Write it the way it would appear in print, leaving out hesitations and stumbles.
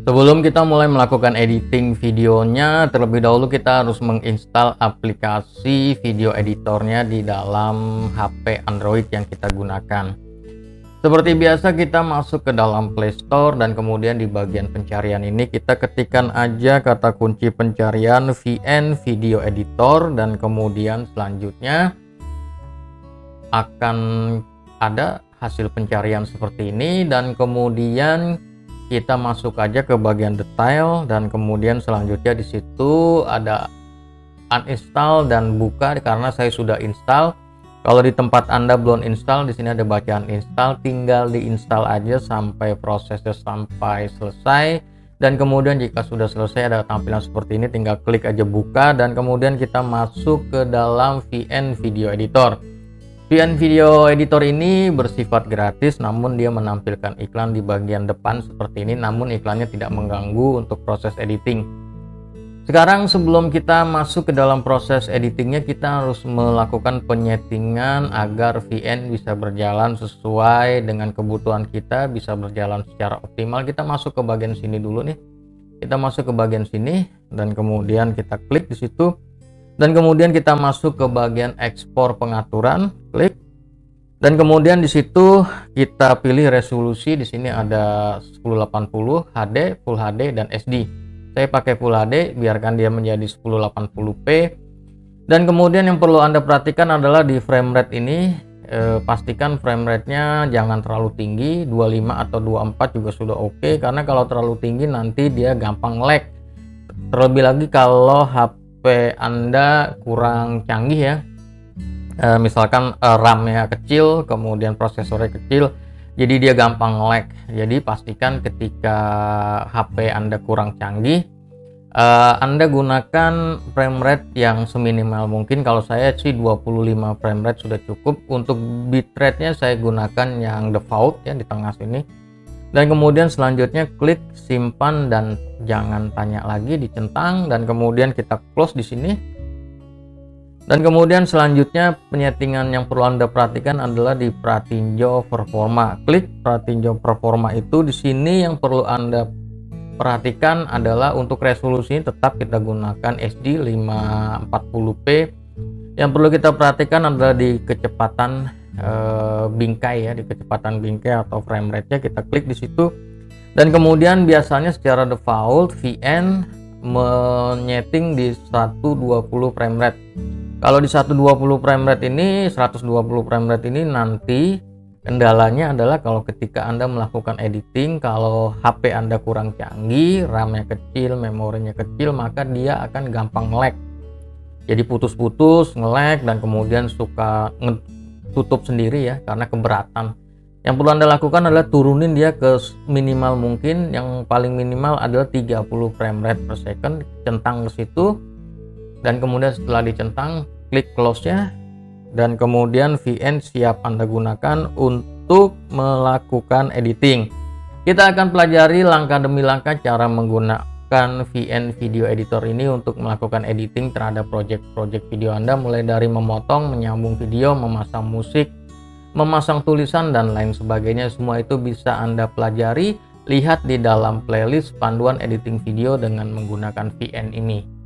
Sebelum kita mulai melakukan editing videonya, terlebih dahulu kita harus menginstal aplikasi video editornya di dalam HP Android yang kita gunakan. Seperti biasa, kita masuk ke dalam Play Store dan kemudian di bagian pencarian ini kita ketikkan aja kata kunci pencarian VN Video Editor, dan kemudian selanjutnya akan ada hasil pencarian seperti ini, dan kemudian kita masuk aja ke bagian detail, dan kemudian selanjutnya di situ ada uninstall dan buka karena saya sudah install. Kalau di tempat Anda belum install, di sini ada bacaan install, tinggal diinstal aja sampai prosesnya sampai selesai, dan kemudian jika sudah selesai ada tampilan seperti ini, tinggal klik aja buka, dan kemudian kita masuk ke dalam VN Video Editor. VN Video Editor ini bersifat gratis, namun dia menampilkan iklan di bagian depan seperti ini, namun iklannya tidak mengganggu untuk proses editing. Sekarang sebelum kita masuk ke dalam proses editingnya, kita harus melakukan penyetingan agar VN bisa berjalan sesuai dengan kebutuhan kita, bisa berjalan secara optimal. Kita masuk ke bagian sini dulu nih. Kita masuk ke bagian sini dan kemudian kita klik di situ. Dan kemudian kita masuk ke bagian ekspor pengaturan, klik. Dan kemudian di situ kita pilih resolusi. Di sini ada 1080 HD, Full HD dan SD. Saya pakai Full HD, biarkan dia menjadi 1080p. Dan kemudian yang perlu Anda perhatikan adalah di frame rate ini, pastikan frame rate-nya jangan terlalu tinggi, 25 atau 24 juga sudah oke, karena kalau terlalu tinggi nanti dia gampang lag. Terlebih lagi kalau HP Anda kurang canggih ya, misalkan RAM-nya kecil, kemudian prosesornya kecil, jadi dia gampang lag. Jadi pastikan ketika HP Anda kurang canggih, Anda gunakan frame rate yang seminimal mungkin. Kalau saya sih 25 frame rate sudah cukup. Untuk bitrate-nya saya gunakan yang default ya, di tengah sini. Dan kemudian selanjutnya klik simpan dan jangan tanya lagi, dicentang, dan kemudian kita close di sini. Dan kemudian selanjutnya penyetingan yang perlu Anda perhatikan adalah di pratinjo performa. Klik pratinjo performa itu. Di sini yang perlu Anda perhatikan adalah untuk resolusi tetap kita gunakan SD 540p. Yang perlu kita perhatikan adalah di kecepatan bingkai ya, di kecepatan bingkai atau frame rate-nya kita klik di situ. Dan kemudian biasanya secara default VN menyeting di 120 frame rate. Kalau di 120 frame rate ini, 120 frame rate ini nanti kendalanya adalah kalau ketika Anda melakukan editing, kalau HP Anda kurang canggih, RAM-nya kecil, memorinya kecil, maka dia akan gampang lag. Jadi putus-putus, nge-lag, dan kemudian suka tutup sendiri ya karena keberatan. Yang perlu Anda lakukan adalah turunin dia ke minimal mungkin. Yang paling minimal adalah 30 frame rate per second, centang ke situ, dan kemudian setelah dicentang klik close nya, dan kemudian VN siap Anda gunakan untuk melakukan editing. Kita akan pelajari langkah demi langkah cara menggunakan VN Video Editor ini untuk melakukan editing terhadap project-project video Anda, mulai dari memotong, menyambung video, memasang musik, memasang tulisan, dan lain sebagainya. Semua itu bisa Anda pelajari, lihat di dalam playlist panduan editing video dengan menggunakan VN ini.